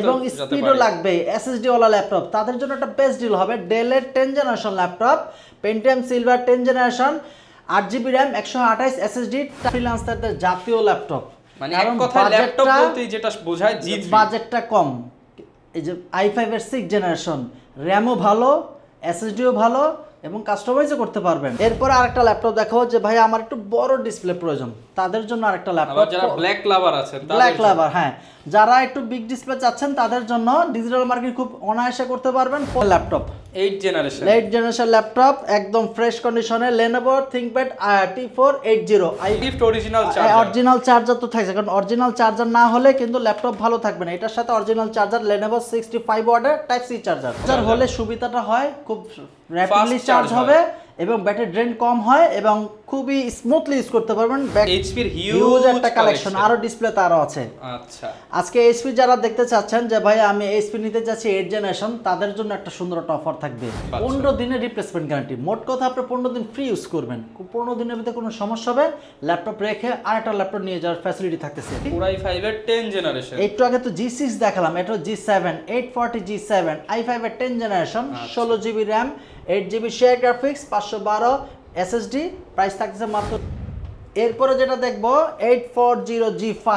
এবং স্পিডও লাগবে। এসএসডি ওয়ালা ল্যাপটপ তাদের জন্য একটা বেস্ট ডিল হবে ডেলের 10 generation laptop, Pentium silver 10 generation, 8GB RAM 128 SSD, ফ্রিল্যান্সারদের জাতীয় ল্যাপটপ। মানে এক কথায় ল্যাপটপ বলতে যেটা বোঝায় G3, বাজেটটা কম। এই যে i5 এর 6 জেনারেশন, র‍্যামও ভালো, এসএসডিও ভালো এবং কাস্টমাইজও করতে পারবেন। এরপর আরেকটা ল্যাপটপ দেখাও যে ভাই আমার একটু বড় ডিসপ্লে প্রয়োজন, তাদের জন্য আরেকটা ল্যাপটপ। যারা ব্ল্যাক লাভার আছেন, ব্ল্যাক লাভার, হ্যাঁ, যারা একটু বিগ ডিসপ্লে চাচ্ছেন তাদের জন্য ডিজিটাল মার্কেট খুব অনায়াসে করতে পারবেন। ল্যাপটপ 8 জেনারেশন ল্যাপটপ একদম ফ্রেশ কন্ডিশনে, Lenovo ThinkPad T480 gift original charger. Original charger তো থাকছে, কারণ অরিজিনাল চার্জার না হলে কিন্তু ল্যাপটপ ভালো থাকবে না। এটার সাথে অরিজিনাল চার্জার Lenovo 65 ওয়াটের টাইপ সি চার্জার হলে সুবিধাটা হয় খুব র্যাপিডলি চার্জ হবে এবং ব্যাটারি ড্রেন কম হয় এবং খুবই স্মুথলি ইউজ করতে পারবেন। এইচপির হিউজ একটা কালেকশন, আরো ডিসপ্লে তারও আছে। আচ্ছা, আজকে এইচপি যারা দেখতে চাচ্ছেন যে ভাই আমি এইচপি নিতে যাচ্ছি 8 জেনারেশন, তাদের জন্য একটা সুন্দর একটা অফার থাকবে। 15 দিনের রিপ্লেসমেন্ট গ্যারান্টি। মোট কথা আপনি 15 দিন ফ্রি ইউজ করবেন। 15 দিনের ভিতরে কোনো সমস্যা হবে ল্যাপটপ রেখে আরেকটা ল্যাপটপ নিয়ে যাওয়ার ফ্যাসিলিটি থাকতেছে। পুরাই 5 এর 10 জেনারেশন। একটু আগে তো G6 দেখালাম, এটা G7 840 G7 i5 এর 10 generation, 16GB RAM, 8GB share graphics, 512 SSD, price থাকছে মাত্র। এরপরে যেটা দেখবো 840 G5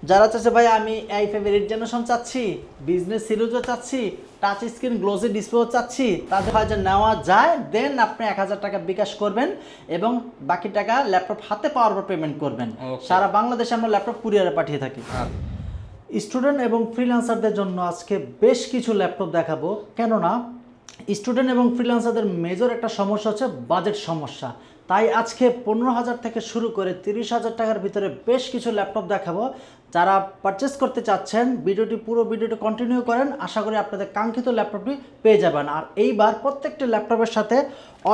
যারা চাচ্ছে ভাই আমি i5 এর 8 জেনারেশন চাচ্ছি, বিজনেস সিরিজও চাচ্ছি, টাচ স্ক্রিন গ্লোসি ডিসপ্লেও চাচ্ছি, তাদের হয় যে নেওয়া যায়। দেন আপনি 1000 টাকা বিকাশ করবেন এবং বাকি টাকা ল্যাপটপ হাতে পাওয়ার পর পেমেন্ট করবেন। সারা বাংলাদেশে আমরা ল্যাপটপ কুরিয়ারে পাঠিয়ে থাকি। স্টুডেন্ট এবং ফ্রিল্যান্সারদের জন্য আজকে বেশ কিছু ল্যাপটপ দেখাবো, কেননা স্টুডেন্ট এবং ফ্রিল্যান্সারদের মেজর একটা সমস্যা হচ্ছে বাজেট সমস্যা। তাই আজকে 15,000 থেকে শুরু করে 30,000 টাকার ভিতরে বেশ কিছু ল্যাপটপ দেখাবো। যারা পারচেস করতে চাচ্ছেন পুরো ভিডিওটি কন্টিনিউ করেন, আশা করি আপনাদের কাঙ্ক্ষিত ল্যাপটপটি পেয়ে যাবেন। আর এইবার প্রত্যেকটি ল্যাপটপের সাথে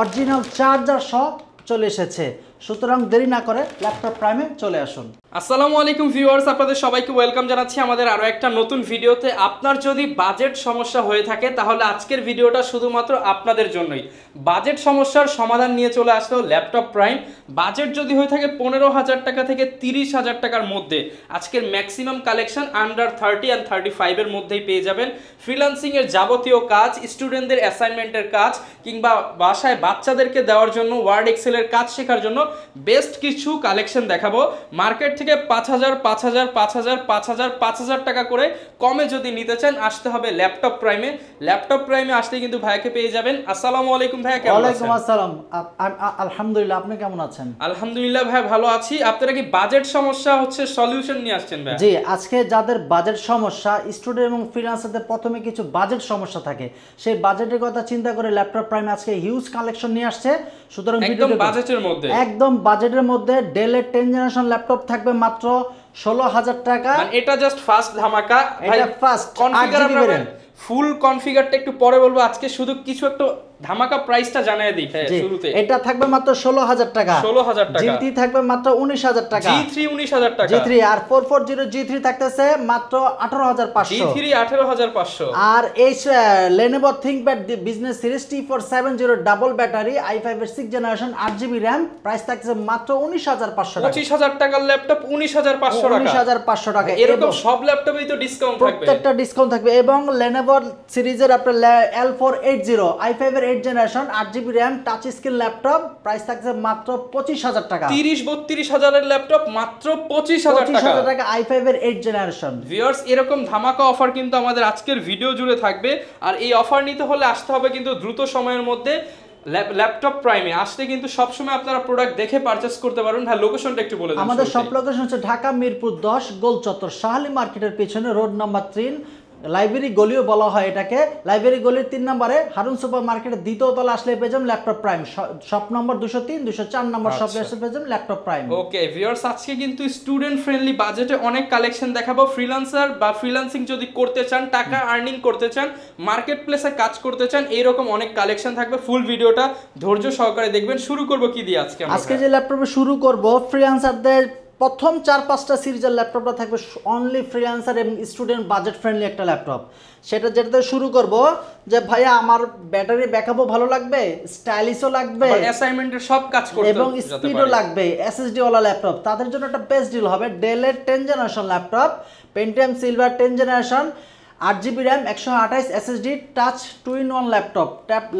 অরিজিনাল চার্জার সহ চলে এসেছে, সুতরাং দেরি না করে ল্যাপটপ প্রাইমে চলে আসুন। আসসালামু আলাইকুম ভিউয়ার্স, আপনাদের সবাইকে ওয়েলকাম জানাচ্ছি আমাদের আরো একটা নতুন ভিডিওতে। আপনার যদি বাজেট সমস্যা হয়ে থাকে তাহলে আজকের ভিডিওটা শুধুমাত্র আপনাদের জন্যই। বাজেট সমস্যার সমাধান নিয়ে চলে আসলো ল্যাপটপ প্রাইম। বাজেট যদি হয়ে থাকে 15,000 টাকা থেকে 30,000 টাকার মধ্যে, আজকের ম্যাক্সিমাম কালেকশন আন্ডার 30 and 35 এর মধ্যেই পেয়ে যাবেন। ফ্রিল্যান্সিং এর যাবতীয় কাজ, স্টুডেন্টদের অ্যাসাইনমেন্টের কাজ কিংবা বাসায় বাচ্চাদেরকে দেওয়ার জন্য ওয়ার্ড এক্সেলের কাজ শেখার জন্য বেস্ট কিছু কালেকশন দেখাবো। মার্কেট থেকে 5,000 5,000 5,000 5,000 5,000 টাকা করে কমে যদি নিতে চান আসতে হবে ল্যাপটপ প্রাইমে। ল্যাপটপ প্রাইমে আসলে কিন্তু ভাইকে পেয়ে যাবেন। আসসালামু আলাইকুম ভাইয়া, কেমন আছেন? ওয়ালাইকুম আসসালাম, আলহামদুলিল্লাহ, আপনি কেমন আছেন? আলহামদুলিল্লাহ ভাই, ভালো আছি। আপনারা কি বাজেট সমস্যা হচ্ছে সলিউশন নিয়ে আসছেন ভাই? জি, আজকে যাদের বাজেট সমস্যা, স্টুডেন্ট এবং ফ্রিল্যান্সারদের প্রথমে কিছু বাজেট সমস্যা থাকে, সেই বাজেটের কথা চিন্তা করে ল্যাপটপ প্রাইম আজকে হিউজ কালেকশন নিয়ে আসছে। সুতরাং একদম বাজেটের মধ্যে, একদম বাজেটের মধ্যে ডেলের 10 জেনারেশন ল্যাপটপ থাকবে মাত্র 16,000 টাকা। মানে এটা জাস্ট ফার্স্ট ধামাকা ভাই, এটা ফার্স্ট কনফিগার ফুল কনফিগারটা একটু পরে বলবো, আজকে শুধু কিছু একটু ধামাকা প্রাইসটা জানিয়ে দিই শুরুতে। এটা থাকবে মাত্র 16,000 টাকা। 16,000 টাকা। G3 থাকবে মাত্র 19,000 টাকা। G3 19,000 টাকা। G3 আর 440 G3 থাকতেছে মাত্র 18,500। G3 18,500। আর এই Lenovo ThinkPad business series T470 double battery i5 এর 6 জেনারেশন 8GB RAM, প্রাইস থাকছে মাত্র 19,500 টাকা। 25,000 টাকার ল্যাপটপ 19,500 টাকা। 19,500 টাকা। এরকম সব ল্যাপটপেই তো ডিসকাউন্ট থাকবে, প্রত্যেকটা ডিসকাউন্ট থাকবে। এবং Lenovo সিরিজের আপনার L480 i5 এর 8 generation 8GB RAM touch screen laptop, price থাকছে মাত্র 25,000 টাকা। 30-32,000 এর ল্যাপটপ মাত্র 25,000 টাকা। i5 এর 8 জেনারেশন। ভিউয়ার্স, এরকম ধামাকা অফার কিন্তু আমাদের আজকের ভিডিও জুড়ে থাকবে। আর এই অফার নিতে হলে আসতে হবে কিন্তু দ্রুত সময়ের মধ্যে ল্যাপটপ প্রাইমে। আসলে কিন্তু সবসময় আপনারা প্রোডাক্ট দেখে পারচেস করতে পারবেন। ভাই লোকেশনটা একটু বলে দিন। আমাদের সব লোকেশন হচ্ছে ঢাকা মিরপুর 10 গোল চত্বর, শাহালি মার্কেটের পেছনে, রোড নাম্বার 3, লাইব্রেরি গলিও বলা হয় এটাকে। লাইব্রেরি গলির 3 নম্বরে হারুন সুপার মার্কেটের দ্বিতীয় তলা আসলে পেয়ে যাবেন ল্যাপটপ প্রাইম। শপ নম্বর 203 204 নম্বর শপে এসে পেয়ে যাবেন ল্যাপটপ প্রাইম। ওকে ভিউয়ার্স, আজকে কিন্তু স্টুডেন্ট ফ্রেন্ডলি বাজেটে অনেক কালেকশন দেখাবো। ফ্রিল্যান্সার বা ফ্রিল্যান্সিং যদি করতে চান, টাকা আর্নিং করতে চান, মার্কেট প্লেসে কাজ করতে চান, এইরকম অনেক কালেকশন থাকবে। ফুল ভিডিওটা ধৈর্য সহকারে দেখবেন। শুরু করব কি দিয়ে আজকে? আজকে যে ল্যাপটপে শুরু করব, ফ্রিল্যান্সারদের প্রথম 4-5টা সিরিজের ল্যাপটপটা থাকবে অনলি ফ্রিল্যান্সার এবং স্টুডেন্ট বাজেট ফ্রেন্ডলি একটা ল্যাপটপ। সেটা যেটাতে শুরু করব যে ভাইয়া আমার ব্যাটারি ব্যাকআপও ভালো লাগবে, স্টাইলিশও লাগবে, অ্যাসাইনমেন্টের সব কাজ করতে এবং স্পিডও লাগবে, এসএসডি ওয়ালা ল্যাপটপ, তাদের জন্য একটা বেস্ট ডিল হবে ডেলের 10 generation laptop, Pentium silver 10 generation, 8GB RAM, 128 SSD, touch 2-in-1 laptop.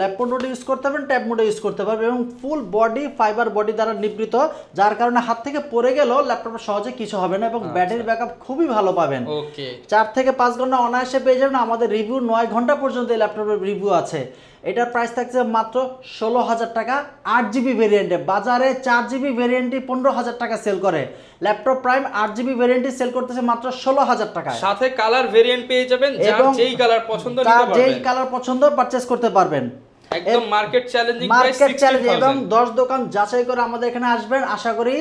Laptop মোডে ইউজ করতে পারবেন, ট্যাব মোডে ইউজ করতে পারবেন এবং ফুল বডি ফাইবার বডি দ্বারা নিবৃত, যার কারণে হাত থেকে পড়ে গেলেও ল্যাপটপে সহজে কিছু হবে না এবং ব্যাটারি ব্যাকআপ খুবই ভালো পাবেন। ওকে, 4 থেকে 5 ঘন্টা অনায়াসে পেয়ে যাবেন। আমাদের রিভিউ 9 ঘন্টা পর্যন্ত এই ল্যাপটপের রিভিউ আছে। এটার প্রাইস থাকছে মাত্র 16,000 টাকা 8GB ভেরিয়েন্টে। বাজারে 4GB ভেরিয়েন্টই 15,000 টাকা সেল করে, ল্যাপটপ প্রাইম 8GB ভেরিয়েন্টই সেল করতেছে মাত্র 16,000 টাকা। সাথে কালার ভেরিয়েন্ট পেয়ে যাবেন, যার যেই কালার পছন্দ নিতে পারবেন, যেই কালার পছন্দ পারচেজ করতে পারবেন। একদম market challenging price, market challenge, এবং 10 দোকান যাচাই করে আমাদের এখানে আসবেন, আশা করি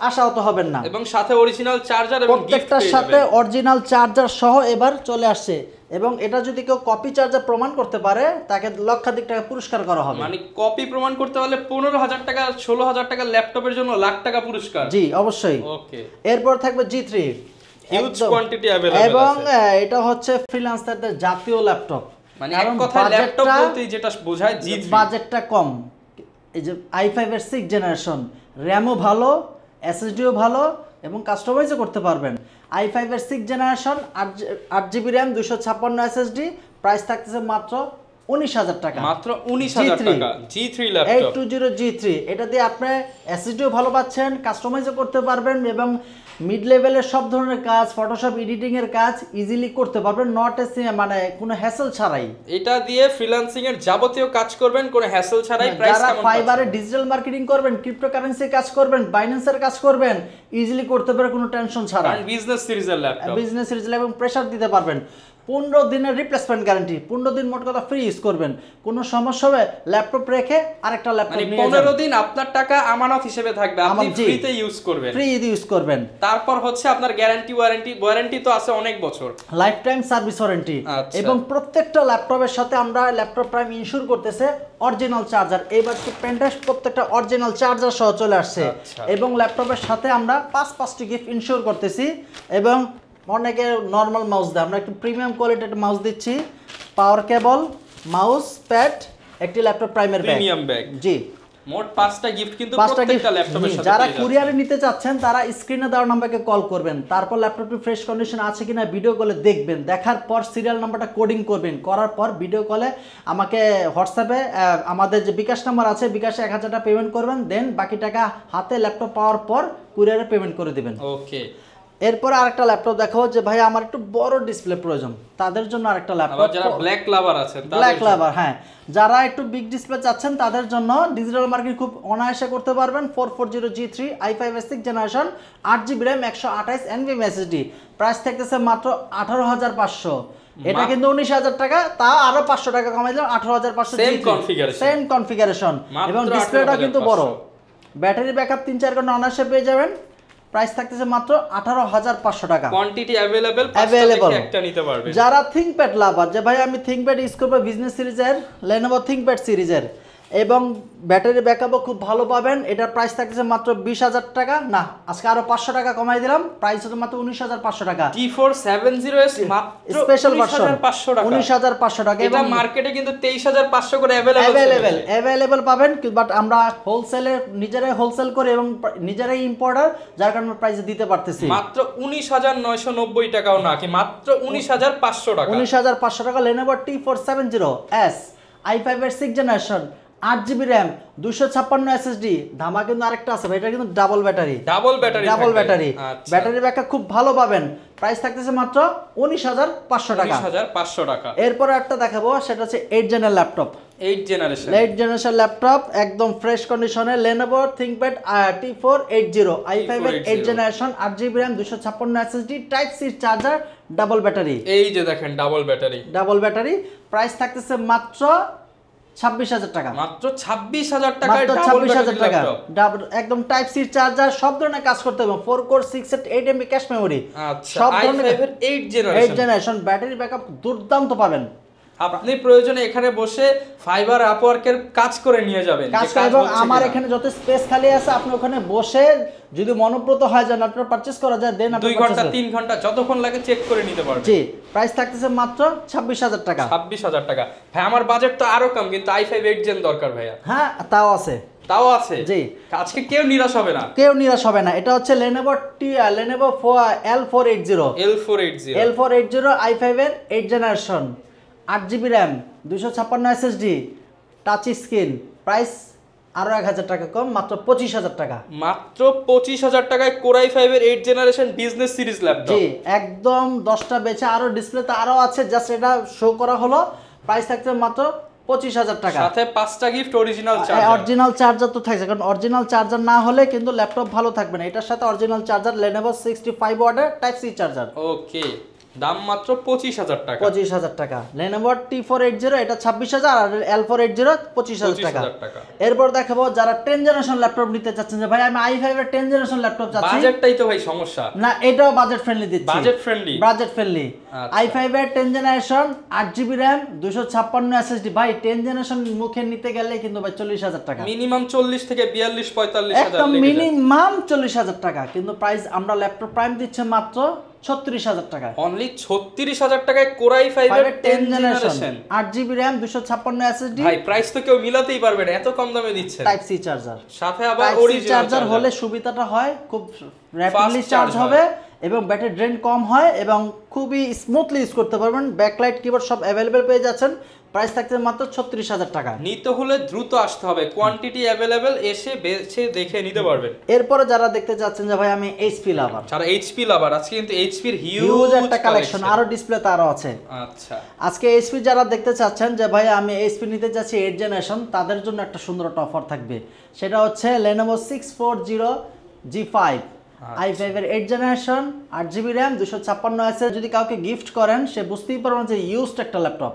আশাহত হবেন না। এবং সাথে অরিজিনাল চার্জার এবং প্রত্যেকটার সাথে অরিজিনাল চার্জার সহ এবার চলে আসছে, এবং এটা যদি কেউ কপি চার্জার প্রমাণ করতে পারে তাকে লক্ষাধিক টাকা পুরস্কার করা হবে। মানে কপি প্রমাণ করতে পারলে 15,000 টাকা 16,000 টাকা ল্যাপটপের জন্য লাখ টাকা পুরস্কার। জি অবশ্যই। ওকে, এরপর থাকবে G3, হিউজ কোয়ান্টিটি अवेलेबल এবং আছে। এটা হচ্ছে ফ্রিল্যান্সারদের জাতীয় ল্যাপটপ, মানে এক কথায় ল্যাপটপ বলতে যেটা বোঝায় G3, বাজেটটা কম। এই যে i5 এর 6 জেনারেশন, র্যামও ভালো, এসএসডিও ভালো এবং কাস্টমাইজও করতে পারবেন। i5 এর 6 generation, 8GB RAM, 256 SSD, price থাকতেছে মাত্র 19,000 টাকা। মাত্র 19,000 টাকা G3 ল্যাপটপ, 820 G3। এটা দিয়ে আপনি এসএসডিও ভালো পাচ্ছেন, কাস্টমাইজও করতে পারবেন এবং মিড লেভেলের সব ধরনের কাজ, ফটোশপ এডিটিং এর কাজ ইজিলি করতে পারবেন, নট মানে কোনো হ্যাসেল ছাড়াই। এটা দিয়ে ফ্রিল্যান্সিং এর যাবতীয় কাজ করবেন কোনো হ্যাসেল ছাড়াই। প্রাইস যারা কেমন? ফাইবারে ডিজিটাল মার্কেটিং করবেন, ক্রিপ্টোকারেন্সি কাজ করবেন, বাইন্যান্সের কাজ করবেন, ইজিলি করতে পারবেন কোনো টেনশন ছাড়া। কারণ বিজনেস সিরিজের ল্যাপটপ, বিজনেস সিরিজ এবং প্রেসার দিতে পারবেন। 15 দিনের রিপ্লেসমেন্ট গ্যারান্টি, 15 দিন মোট কথা ফ্রি ইউজ করবেন, কোনো সমস্যা হবে ল্যাপটপ রেখে আরেকটা ল্যাপটপ মানে নিয়ে 15 দিন আপনার টাকা আমানত হিসেবে থাকবে, আপনি ফ্রিতে ইউজ করবেন, ফ্রি ইউজ করবেন। তারপর হচ্ছে আপনার গ্যারান্টি ওয়ারেন্টি তো আছে অনেক বছর, লাইফ টাইম সার্ভিস ওয়ারেন্টি। এবং প্রত্যেকটা ল্যাপটপের সাথে আমরা ল্যাপটপ প্রাইম ইনস্যুর করতেছে অরিজিনাল চার্জার। এইবার পেনটাস প্রত্যেকটা অরিজিনাল চার্জার সহ চলে আসছে, এবং ল্যাপটপের সাথে আমরা 5টি গিফট ইনস্যুর করতেছি। এবং অনেকে নর্মাল মাউস দেয়, আমরা একটু প্রিমিয়াম কোয়ালিটির মাউস দিচ্ছি, পাওয়ার কেবল, মাউস প্যাড, একটি ল্যাপটপ প্রাইমের প্রিমিয়াম ব্যাগ। জি, মোট 5টা গিফট কিন্তু প্রত্যেকটা ল্যাপটপের সাথে। যারা কুরিয়ারে নিতে চাচ্ছেন তারা স্ক্রিনে দেওয়া নাম্বারকে কল করবেন, তারপর ল্যাপটপটি ফ্রেশ কন্ডিশন আছে কিনা ভিডিও কলে দেখবেন, দেখার পর সিরিয়াল নাম্বারটা কোডিং করবেন, করার পর ভিডিও কলে আমাকে হোয়াটসঅ্যাপে আমাদের যে বিকাশ নাম্বার আছে, বিকাশে 1000 টাকা পেমেন্ট করবেন, দেন বাকি টাকা হাতে ল্যাপটপ পাওয়ার পর কুরিয়ারে পেমেন্ট করে দিবেন। ওকে, এরপর আরেকটা ল্যাপটপ দেখাবো যে ভাই আমার একটু বড় ডিসপ্লে প্রয়োজন, তাদের জন্য আরেকটা ল্যাপটপ। যারা ব্ল্যাক লাভার আছেন, ব্ল্যাক লাভার, হ্যাঁ, যারা একটু বিগ ডিসপ্লে চাচ্ছেন তাদের জন্য ডিজিটাল মার্কেট খুব অনায়াসে করতে পারবেন। 440 G3, i5 এর 6 generation, 8GB RAM, 128 NVMe SSD, price থাকতেছে মাত্র 18,500। এটা কিন্তু 19,000 টাকা, তা আরো 500 টাকা কমাই দিলাম, 18,500। সেম কনফিগারেশন এবং ডিসপ্লেটা কিন্তু বড়। ব্যাটারি ব্যাকআপ 3-4 ঘন্টা অনায়াসে পেয়ে যাবেন। প্রাইস থাকতেছে মাত্র 18,500 টাকা। কোয়ান্টিটি अवेलेबल, একটা নিতে পারবেন। যারা থিংকপ্যাড লাভার, যে ভাই আমি থিংকপ্যাড ইউজ করব বিজনেস সিরিজের, Lenovo থিংকপ্যাড সিরিজের, এবং ব্যাটারি ব্যাকআপও খুব ভালো পাবেন, এটার প্রাইস থাকতেছে মাত্র 20,000 টাকা, না আজকে আরো 500 টাকা কমাই দিলাম, প্রাইস হচ্ছে মাত্র 19,500 টাকা। T470S মাত্র স্পেশাল ভার্সন 19,500 টাকা, 19,500 টাকা। এটা মার্কেটে কিন্তু 23,500 করে अवेलेबल পাবেন, বাট আমরা হোলসেলে নিজেরাই হোলসেল করে এবং নিজেরাই ইম্পোর্টার, যার কারণে প্রাইস দিতে পারতেছি মাত্র 19,990 টাকাও না, কি মাত্র 19,500 টাকা। 19,500 টাকা Lenovo T470S, i5 এর 6 জেনারেশন, 8GB র্যাম, 256 এসএসডি, ধামা কিন্তু আরেকটা আছে ভাই, এটা কিন্তু ডাবল ব্যাটারি, ব্যাটারি ব্যাকআপ খুব ভালো পাবেন। প্রাইস থাকতেছে মাত্র 19,500 টাকা। 19,500 টাকা। এরপর একটা দেখাবো, সেটা হচ্ছে 8 জেনারেশন ল্যাপটপ, 8 জেনারেশন ল্যাপটপ, একদম ফ্রেশ কন্ডিশনে, Lenovo ThinkPad T480, i5 এর 8 generation, 8GB RAM, 256 SSD, type C charger, double battery. এই যে দেখেন ডাবল ব্যাটারি, প্রাইস থাকতেছে মাত্র 26,000 টাকা। মাত্র 26,000 টাকায় ডাবল, একদম টাইপ সি চার্জার, সব ধরনের কাজ করতে হবে, 4 কোর 6/8 MB ক্যাশ মেমরি, আচ্ছা, সব ধরনের। i5 এর 8 জেনারেশন, ব্যাটারি ব্যাকআপ দুর্দান্ত পাবেন। আপনি প্রয়োজনে এখানে বসে ফাইবার আপওয়ার্কের কাজ করে নিয়ে যাবেন কাজ এবং আমার এখানে যত স্পেস খালি আছে আপনি ওখানে বসে যদি মনোপ্রত হয় যে ল্যাপটপ পারচেজ করা যায় দেন আপনি 2 ঘন্টা 3 ঘন্টা যতক্ষণ লাগে চেক করে নিতে পারবেন। জি, প্রাইস থাকতেছে মাত্র 26000 টাকা। 26000 টাকা। ভাই আমার বাজেট তো আরো কম, কিন্তু i5 8 জেন দরকার ভাইয়া। হ্যাঁ, তাও আছে। জি, আজকে কেউ নিরাশ হবে না, কেউ নিরাশ হবে না। এটা হচ্ছে Lenovo L480 i5 এর 8 generation, 8GB RAM, 256 SSD, touch screen. Price আরো 1000 টাকা কম, মাত্র 25000 টাকা। মাত্র 25000 টাকায় Core i5 এর 8 জেনারেশন বিজনেস সিরিজ ল্যাপটপ। জি, একদম 10টা বেচে আরো ডিসপ্লেতে আরো আছে, জাস্ট এটা শো করা হলো। প্রাইস থাকছে মাত্র 25000 টাকা, সাথে 5টা gift original charger. Original charger তো থাকছে, কারণ অরিজিনাল চার্জার না হলে কিন্তু ল্যাপটপ ভালো থাকবে না। এটার সাথে অরিজিনাল চার্জার Lenovo 65 ওয়াটের টাইপ সি চার্জার। ওকে, দাম মাত্র 25000 টাকা। 25000 টাকা। Lenovo T480 এটা 26000 আর L480 25000 টাকা। এরপর দেখাবো যারা 10 জেনারেশন ল্যাপটপ নিতে চাচ্ছেন, যে ভাই আমি i5 এর 10 জেনারেশন ল্যাপটপ চাচ্ছি। বাজেটটাই তো ভাই সমস্যা। না, এটাও বাজেট ফ্রেন্ডলি দিচ্ছি। বাজেট ফ্রেন্ডলি i5 এর 10 জেনারেশন, 8GB RAM, 256 SSD। ভাই 10 জেনারেশন মুখে নিতে গেলে কিন্তু ভাই 40000 টাকা, মিনিমাম 40 থেকে 42 45000 একদম মিনিমাম 40000 টাকা। কিন্তু প্রাইস আমরা ল্যাপটপ প্রাইম দিচ্ছে মাত্র 36000 টাকা। অনলি 36000 টাকায় Core i5 এর 10 জেনারেশন, 8GB RAM, 256 SSD। ভাই প্রাইস তো কেউ মিলাতেই পারবে না, এত কম দামে দিচ্ছে। টাইপ সি চার্জার, সাথে আবার অরিজিনাল চার্জার হলে সুবিধাটা হয় খুব র‍্যাপিডলি চার্জ হবে এবং ব্যাটারি ড্রেন কম হয় এবং খুবই স্মুথলি ইউজ করতে পারবেন। ব্যাকলাইট কিবোর্ড সব अवेलेबल পেয়ে যাচ্ছেন। প্রাইস থাকছে মাত্র 36000 টাকা। নিতে হলে দ্রুত আসতে হবে, কোয়ান্টিটি अवेलेबल, এসে বেছে দেখে নিতে পারবেন। এরপরে যারা দেখতে যাচ্ছেন যে ভাই আমি এইচপি লাভার, যারা এইচপি লাভার, আজকে কিন্তু এইচপির হিউজ একটা কালেকশন, আরো ডিসপ্লেতে আরো আছে। আচ্ছা, আজকে এইচপি যারা দেখতে চাচ্ছেন যে ভাই আমি এইচপি নিতে যাচ্ছি 8 জেনারেশন, তাদের জন্য একটা সুন্দর একটা অফার থাকবে। সেটা হচ্ছে Lenovo 640G5 i5 এর 8 জেনারেশন, 8GB RAM, 256 SSD। যদি কাউকে গিফট করেন সে বুঝতেই পারবেন যে ইউজড একটা ল্যাপটপ,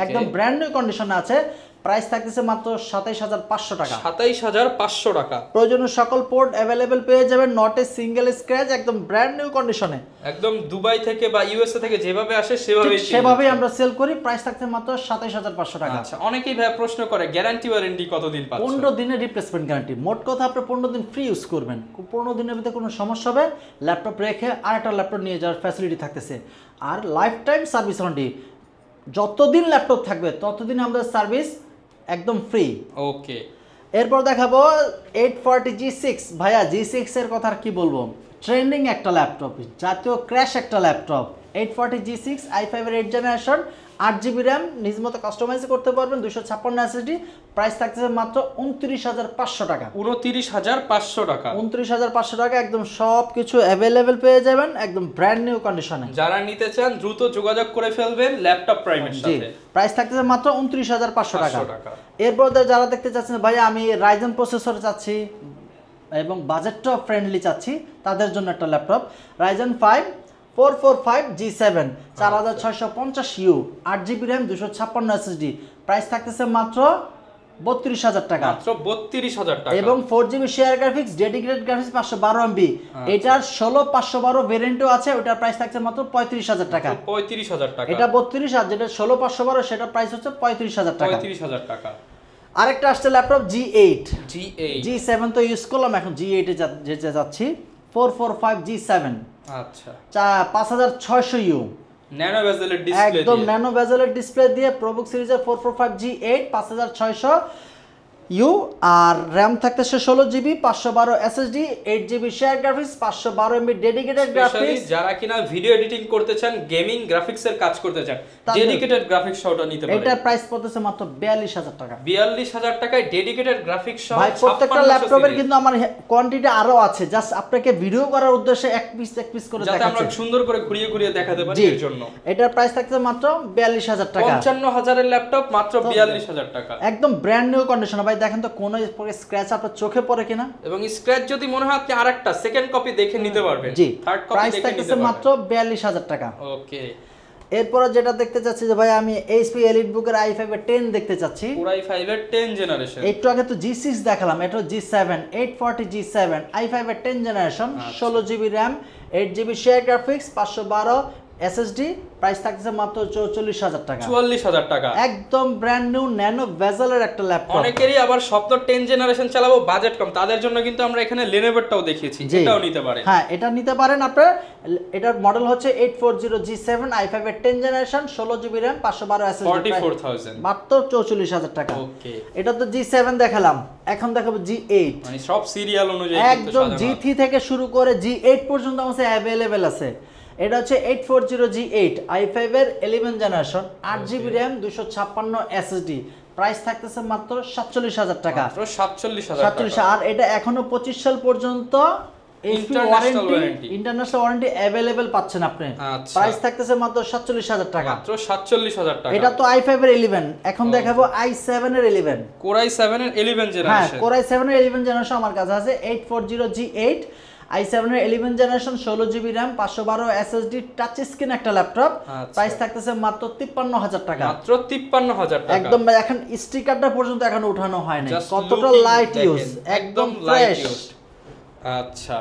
একদম ব্র্যান্ড নিউ কন্ডিশনে আছে। প্রাইস থাকতেছে মাত্র 27500 টাকা। 27500 টাকা। প্রয়োজনীয় সকল পোর্ট अवेलेबल পেয়ে যাবেন, নট এ সিঙ্গেল স্ক্র্যাচ, একদম ব্র্যান্ড নিউ কন্ডিশনে। একদম দুবাই থেকে বা ইউএসএ থেকে যেভাবে আসে সেভাবেই আমরা সেল করি। প্রাইস থাকছে মাত্র 27500 টাকা। আচ্ছা, অনেকেই ভাই প্রশ্ন করে গ্যারান্টি ওয়ারেন্টি কতদিন পাচ্ছেন? 15 দিনের রিপ্লেসমেন্ট গ্যারান্টি। মোট কথা আপনি 15 দিন ফ্রি ইউজ করবেন। 15 দিনের ভিতরে কোনো সমস্যা হবে ল্যাপটপ রেখে আরেকটা ল্যাপটপ নিয়ে যাওয়ার ফ্যাসিলিটি থাকতেছে। আর লাইফ টাইম সার্ভিস ওয়ারেন্টি, যতদিন ল্যাপটপ থাকবে ততদিন আমাদের সার্ভিস একদম ফ্রি। ওকে, এরপর দেখাবো 840G6। ভাইয়া G6 এর কথা আর কি বলবো, ট্রেন্ডিং একটা ল্যাপটপ, জাতীয় ক্র্যাশ একটা ল্যাপটপ। 840G6 i5 এর 8 জেনারেশন, 8GB RAM, নিজ মতো কাস্টমাইজ করতে পারবেন, 256 SSD। প্রাইস থাকতেছে মাত্র 29500 টাকা। 29500 টাকা। 29500 টাকা, একদম সব কিছু अवेलेबल পেয়ে যাবেন, একদম ব্র্যান্ড নিউ কন্ডিশনে। যারা নিতে চান দ্রুত যোগাযোগ করে ফেলবেন ল্যাপটপ প্রাইমের সাথে। প্রাইস থাকতেছে মাত্র 29500 টাকা। এরপর যারা দেখতে চাচ্ছেন ভাই আমি রাইজেন প্রসেসর চাচ্ছি এবং বাজেটটাও ফ্রেন্ডলি চাচ্ছি, তাদের জন্য একটা laptop Ryzen 5 445G7 4650U, 8GB RAM, 256 SSD। Price থাকতেছে মাত্র 32000 টাকা। মাত্র 32000 টাকা। এবং 4GB share graphics, dedicated graphics 512MB। এটার 16512 ভেরিয়েন্টও আছে, ওটার প্রাইস থাকছে মাত্র 35000 টাকা। 35000 টাকা। এটা 32 আর যেটা 16512 সেটা প্রাইস হচ্ছে 35000 টাকা। 35000 টাকা। আরেকটা আসছে ল্যাপটপ G8। G7 তো ইউজ করলাম, এখন G8 এ যেতে যাচ্ছি। 445G7, আচ্ছা, 5600U, ন্যানো বেজেলের ডিসপ্লে দিয়ে, একদম ন্যানো বেজেলের ডিসপ্লে দিয়ে প্রোবুক সিরিজের 445G8 5600U। আর RAM থাকতেছে 16GB, 512 SSD, 8GB share graphics, 512MB dedicated graphics. যারা কিনা ভিডিও এডিটিং করতে চান, গেমিং গ্রাফিক্সের কাজ করতে চান, ডেডিকেটেড গ্রাফিক্স সহটা নিতে পারেন। এটার প্রাইস পড়তেছে মাত্র 42000 টাকা। 42000 টাকায় ডেডিকেটেড গ্রাফিক্স সহ। ভাই প্রত্যেকটা ল্যাপটপের কিন্তু আমার কোয়ান্টিটি আরো আছে, জাস্ট আপনাকে ভিডিও করার উদ্দেশ্যে এক পিস করে দেখাচ্ছি, যাতে আমরা সুন্দর করে ঘুরিয়ে ঘুরিয়ে দেখাতে পারি এর জন্য। এটার প্রাইস থাকছে মাত্র 42000 টাকা। 55000 এর ল্যাপটপ মাত্র 42000 টাকা, একদম ব্র্যান্ড নিউ কন্ডিশন। ভাই দেখেন তো কোনো স্ক্র্যাচ আপনার চোখে পড়ে কিনা, এবং স্ক্র্যাচ যদি মনে হয় আপনি আরেকটা সেকেন্ড কপি দেখে নিতে পারবেন। জি, থার্ড কপি প্রাইস দেখে নিতে থাকছে পারবেন। মাত্র 42000 টাকা। ওকে, এরপরে যেটা দেখতে চাচ্ছি যে ভাই আমি HP EliteBook এর i5 এর 10 দেখতে চাচ্ছি। Core i5 এর 10 জেনারেশন। একটু আগে তো G6 দেখালাম, এটা G7 840G7 i5 এর 10 generation, 16GB RAM, 8GB share graphics, 512 SSD, price থাকছে মাত্র 44,000 টাকা। 44,000 টাকা, একদম ব্র্যান্ড নিউ ন্যানো বেজেলের একটা ল্যাপটপ। অনেকেরই আবার স্বপ্ন 10 জেনারেশন চালাবো, বাজেট কম, তাদের জন্য কিন্তু আমরা এখানে লেনোভোটাও দেখিয়েছি, এটাও নিতে পারেন। হ্যাঁ, এটা নিতে পারেন আপনারা। এটার মডেল হচ্ছে 840G7 i5 এর 10 জেনারেশন, 16GB RAM, 512 SSD, 44,000, মাত্র 44,000 টাকা। ওকে, এটা তো G7 দেখালাম, এখন দেখাবো G8। মানে সব সিরিয়াল অনুযায়ী একদম G3 থেকে শুরু করে G8 পর্যন্ত আমাদের অ্যাভেলেবেল আছে। এটা হচ্ছে 840G8 i5 এর 11 generation, 8GB RAM, 256 SSD, price থাকতেছে মাত্র 47,000 টাকা। মাত্র 47,000 টাকা। আর এটা এখনো 25 সাল পর্যন্ত ইন্টারন্যাশনাল ওয়ারেন্টি অ্যাভেলেবেল পাচ্ছেন আপনি। প্রাইস থাকতেছে মাত্র 47,000 টাকা। মাত্র 47,000 টাকা। এটা তো i5 এর 11, এখন দেখাবো i7 এর 11, Core i7 এর 11 জেনারেশন। হ্যাঁ, Core i7 এর 11 জেনারেশন আমার কাছে আছে। 840G8 i7 এর 11 generation, 16GB RAM, 512 SSD, touch screen একটা ল্যাপটপ। প্রাইস থাকতেছে মাত্র 53,000 টাকা। মাত্র 53,000 টাকা। একদম এখন স্টিকারটা পর্যন্ত এখন উঠানো হয় না, কতটা লাইট ইউজ, একদম ফ্রেশ। আচ্ছা,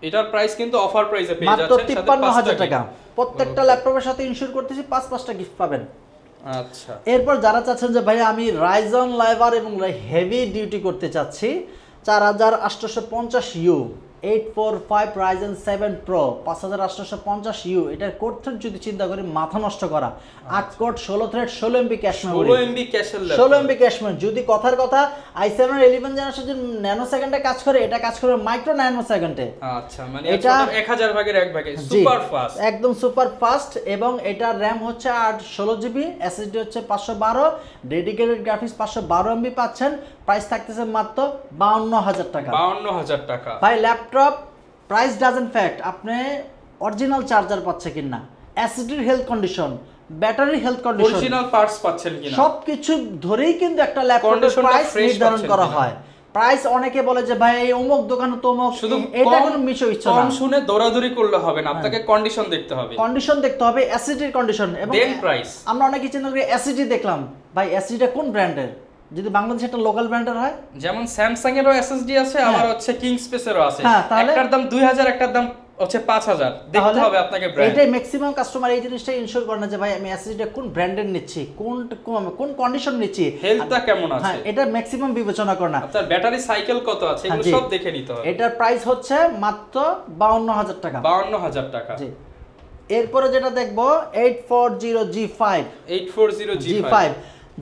এটার প্রাইস কিন্তু অফার প্রাইসে পেয়ে মাত্র যাচ্ছেন, 53,000 টাকা। প্রত্যেকটা ল্যাপটপের সাথে ইনস্যুর করতেছি 5টা গিফট পাবেন। আচ্ছা, এরপর যারা চাচ্ছেন যে ভাই আমি রাইজন লাইভার এবং হেভি ডিউটি করতে চাচ্ছি, 4850U 845 Ryzen 7 Pro 5850U, এটার কোড থ্রেড যদি চিন্তা করি মাথা নষ্ট করা। 8 code 16 thread 16 MB cache memory, 16 MB ক্যাশের ল্যাপটপ, 16 MB ক্যাশ মেমরি। যদি কথার কথা i7 এর 11 জেনারেশন যে ন্যানো সেকেন্ডে কাজ করে, এটা কাজ করে মাইক্রো ন্যানো সেকেন্ডে। আচ্ছা, মানে এটা 1000 ভাগের 1 ভাগে, সুপার ফাস্ট, একদম সুপার ফাস্ট। এবং এটার RAM হচ্ছে 16GB, SSD হচ্ছে 512, ডেডিকেটেড গ্রাফিক্স 512 MB পাচ্ছেন। প্রাইস থাকতেছে মাত্র 52,000 টাকা। 52,000 টাকা। ভাই ল্যাপটপ প্রাইস ডাজন্ট ফ্যাক্ট, আপনি অরিজিনাল চার্জার পাচ্ছে কিনা, এসএসডির health condition, battery health condition, original parts পাচ্ছেন কিনা, সবকিছু ধরেই কিন্তু একটা ল্যাপটপের প্রাইস নির্ধারণ করা হয়। প্রাইস অনেকে বলে যে ভাই এই অমুক দোকানে তমুক, শুধু এটা কোনো মিশো ইচ্ছা না, কম শুনে দৌড়াদৌড়ি করলে হবে না, আপনাকে কন্ডিশন দেখতে হবে, কন্ডিশন দেখতে হবে, এসএসডির কন্ডিশন এবং দেন প্রাইস। আমরা অনেকে চিন্তা করি এসএসডি দেখলাম, ভাই এসএসডিটা কোন ব্র্যান্ডের, যদি বাংলাদেশে একটা লোকাল ব্র্যান্ডের হয়, যেমন স্যামসাং এরও এসএসডি আছে, আবার হচ্ছে কিং স্পেসেরও আছে, তাহলে একটার দাম 2000, একটার দাম হচ্ছে 5000, দেখতে হবে আপনাকে ব্র্যান্ড। এটাই ম্যাক্সিমাম কাস্টমার এই জিনিসটা ইনশিওর করে না যে ভাই আমি এসএসডিটা কোন ব্র্যান্ডের নিচ্ছি, কোন কন্ডিশন নিচ্ছি, হেলথটা কেমন আছে, হ্যাঁ এটা ম্যাক্সিমাম বিবেচনা করে না। আপনার ব্যাটারি সাইকেল কত আছে, এগুলো সব দেখে নিতে হবে। এটার প্রাইস হচ্ছে মাত্র 52,000 টাকা। 52,000 টাকা। জি, এরপরে যেটা দেখবো 840G5, 840G5,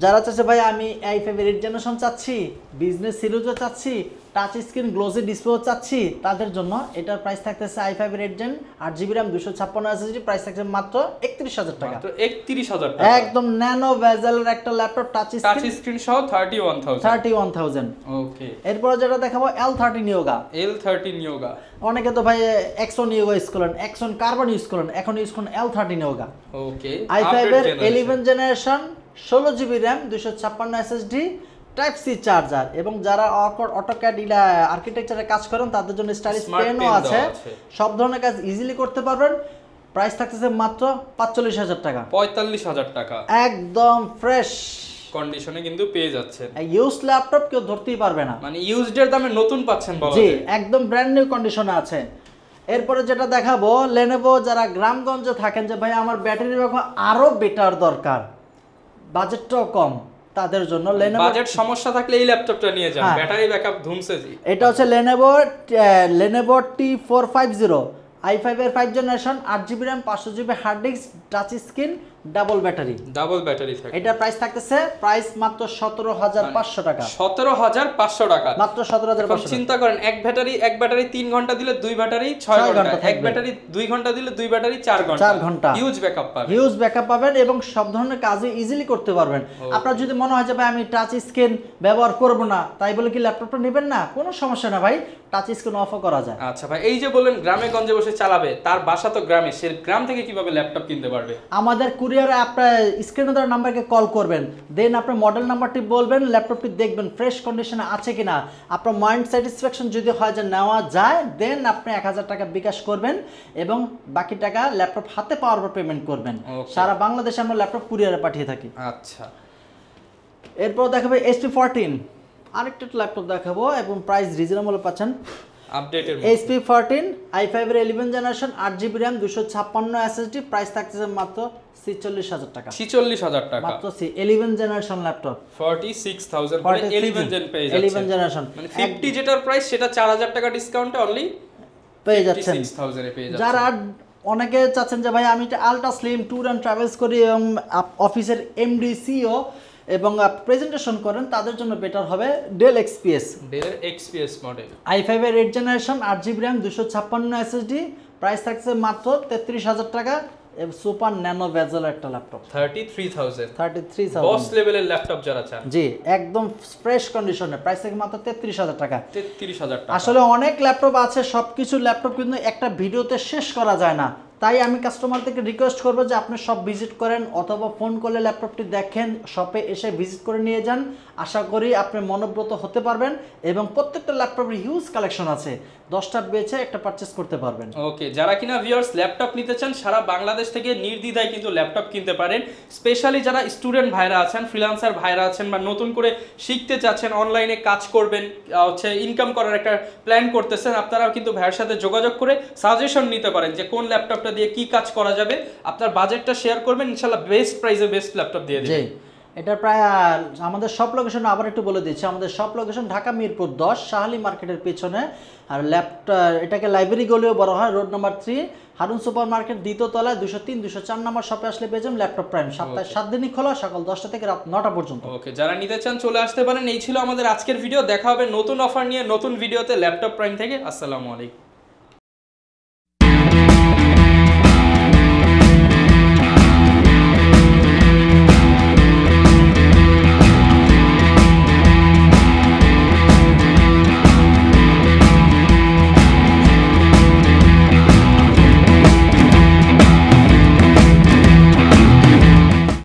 যারা চাচ্ছে ভাই আমি i5 এর 8 জেনারেশন চাচ্ছি, বিজনেস সিরিজও চাচ্ছি, টাচ স্ক্রিন গ্লোসি ডিসপ্লেও চাচ্ছি, তাদের জন্য এটার প্রাইস থাকতেছে i5 এর 8 gen 8GB RAM 256 SSD, price থাকছে মাত্র 31,000 টাকা। মাত্র 31,000 টাকা। একদম ন্যানো বেজেলের একটা ল্যাপটপ, টাচ স্ক্রিন সহ 31,000। ওকে, এরপর যেটা দেখাবো L13 Yoga। L13 Yoga, অনেকে তো ভাই Exxon Yoga ইউজ করেন, Exxon Carbon ইউজ করেন, এখন ইউজ করেন L13 Yoga। ওকে, i5 এর 11 generation, 16GB RAM, 256 SSD, type C charger. এবং যারা অটোক্যাড আর্কিটেকচারে কাজ করেন তাদের জন্য স্টাইলিশ পেনও আছে, সব ধরনের কাজ ইজিলি করতে পারবেন। প্রাইস থাকতেছে মাত্র 45,000 টাকা। 45,000 টাকা, একদম ফ্রেশ কন্ডিশনে কিন্তু পেয়ে যাচ্ছেন। ইউজ ল্যাপটপ কেউ ধরতেই পারবে না, মানে ইউজড এর দামে নতুন পাচ্ছেন বলা যায়। জি, একদম ব্র্যান্ড নিউ কন্ডিশনে আছে। এরপরে যেটা দেখাবো Lenovo, যারা গ্রামগঞ্জে থাকেন যে ভাই আমার ব্যাটারি ব্যাকআপ আরো বেটার দরকার, বাজেটটাও কম, তাদের জন্য Lenovo, বাজেট সমস্যা থাকলে এই ল্যাপটপটা নিয়ে যান, ব্যাটারি ব্যাকআপ ধুমছে জি। এটা হচ্ছে Lenovo T450 i5 এর 5 generation, 8GB RAM, 500GB hard disk, touch screen, double battery থাকে। এটা প্রাইস থাকতেছে মাত্র 17,500 টাকা। 17,500 টাকা, মাত্র 17,500। চিন্তা করেন এক ব্যাটারি 3 ঘন্টা দিলে 2 ব্যাটারি 6 ঘন্টা, এক ব্যাটারি 2 ঘন্টা দিলে 2 ব্যাটারি 4 ঘন্টা, হিউজ ব্যাকআপ পাবেন এবং সব ধরনের কাজে ইজিলি করতে পারবেন। আপনার যদি মনে হয় যে ভাই আমি টাচ স্ক্রিন ব্যবহার করব না, তাই বলে কি ল্যাপটপটা নেবেন না, কোনো সমস্যা না ভাই, টাচ স্ক্রিন অফও করা যায়। আচ্ছা ভাই, এই যে বললেন গ্রামে গঞ্জে বসে চালাবে, তার বাসা তো গ্রামে, সে গ্রাম থেকে কিভাবে ল্যাপটপ কিনতে পারবে? আমাদের কুরিয়ারে আপনার স্ক্রিনে দেওয়া নাম্বারকে কল করবেন, দেন আপনার মডেল নাম্বারটি বলবেন, ল্যাপটপটি দেখবেন ফ্রেশ কন্ডিশনে আছে কিনা, আপনার মাইন্ড স্যাটিসফ্যাকশন যদি হয় যে নেওয়া যায়, দেন আপনি 1000 টাকা বিকাশ করবেন এবং বাকি টাকা ল্যাপটপ হাতে পাওয়ার পর পেমেন্ট করবেন। সারা বাংলাদেশে আমরা ল্যাপটপ কুরিয়ারে পাঠিয়ে থাকি। আচ্ছা, এরপর দেখাবে HP14, আরেকটা ল্যাপটপ দেখাবো এবং প্রাইস রিজনেবল পাচ্ছেন। আপডেটের HP 14 i5 এর 11 generation 8GB RAM 256 SSD price থাকতেছে মাত্র 46000 টাকা 46000 টাকা মাত্র 11 জেনারেশন ল্যাপটপ 46000 মানে 11 জেন পেয়ে যাচ্ছে 11 জেনারেশন মানে 50 যেটার প্রাইস সেটা 4000 টাকা ডিসকাউন্টে অনলি পেয়ে যাচ্ছেন 56000 এ পেয়ে যাচ্ছেন। যারা অনেকে চাচ্ছেন যে ভাই আমি একটা ultra slim tour and travels করি এবং অফিসের এমডি সিইও এবং প্রেজেন্টেশন করেন, তাদের জন্য বেটার হবে del XPS. Del XPS model i5 এর 8 generation 8GB RAM 256 SSD price থাকছে মাত্র 33000 টাকা। সুপার ন্যানো বেজেল একটা ল্যাপটপ 33000 বস লেভেলের ল্যাপটপ যারা চান, জি একদম ফ্রেশ কন্ডিশনে, প্রাইস থেকে মাত্র 33000 টাকা। 33000 টাকা। আসলে অনেক ল্যাপটপ আছে, সবকিছু ল্যাপটপ কিন্তু একটা ভিডিওতে শেষ করা যায় না, তাই আমি কাস্টমারদেরকে রিকোয়েস্ট করবো যে আপনি সব ভিজিট করেন অথবা ফোন করলে ল্যাপটপটি দেখেন, শপে এসে ভিজিট করে নিয়ে যান। আশা করি আপনি মনোব্রত হতে পারবেন এবং প্রত্যেকটা ল্যাপটপের হিউজ কালেকশন আছে, 10টা বেছে একটা পারচেজ করতে পারবেন। ওকে, যারা কিনা ভিউয়ার্স ল্যাপটপ নিতে চান সারা বাংলাদেশ থেকে নির্দ্বিধায় কিন্তু ল্যাপটপ কিনতে পারেন। স্পেশালি যারা স্টুডেন্ট ভাইরা আছেন, ফ্রিল্যান্সার ভাইরা আছেন বা নতুন করে শিখতে চাচ্ছেন, অনলাইনে কাজ করবেন, ইনকাম করার একটা প্ল্যান করতেছেন, আপনারাও কিন্তু ভাইয়ের সাথে যোগাযোগ করে সাজেশন নিতে পারেন যে কোন ল্যাপটপটা দিয়ে কি কাজ করা যাবে। আপনার বাজেটটা শেয়ার করবেন, ইনশাআল্লাহ বেস্ট প্রাইসে বেস্ট ল্যাপটপ দিয়ে দিবেন। এটা প্রায় আমাদের সব লোকেশন আবার একটু বলে দিচ্ছি। আমাদের সব লোকেশন ঢাকা মিরপুর 10 শাহালি মার্কেটের পেছনে, আর এটাকে লাইব্রেরি গলিও বলা হয়, road number 3 Harun super market দ্বিতীয় তলায় 203 204 নম্বর শপে আসলে পেয়ে যাবেন ল্যাপটপ প্রাইম। সপ্তাহে 7 দিনই খোলা, সকাল 10টা থেকে রাত 9টা পর্যন্ত। ওকে, যারা নিতে চান চলে আসতে পারেন। এই ছিল আমাদের আজকের ভিডিও, দেখা হবে নতুন অফার নিয়ে নতুন ভিডিওতে ল্যাপটপ প্রাইম থেকে। আসসালামু আলাইকুম।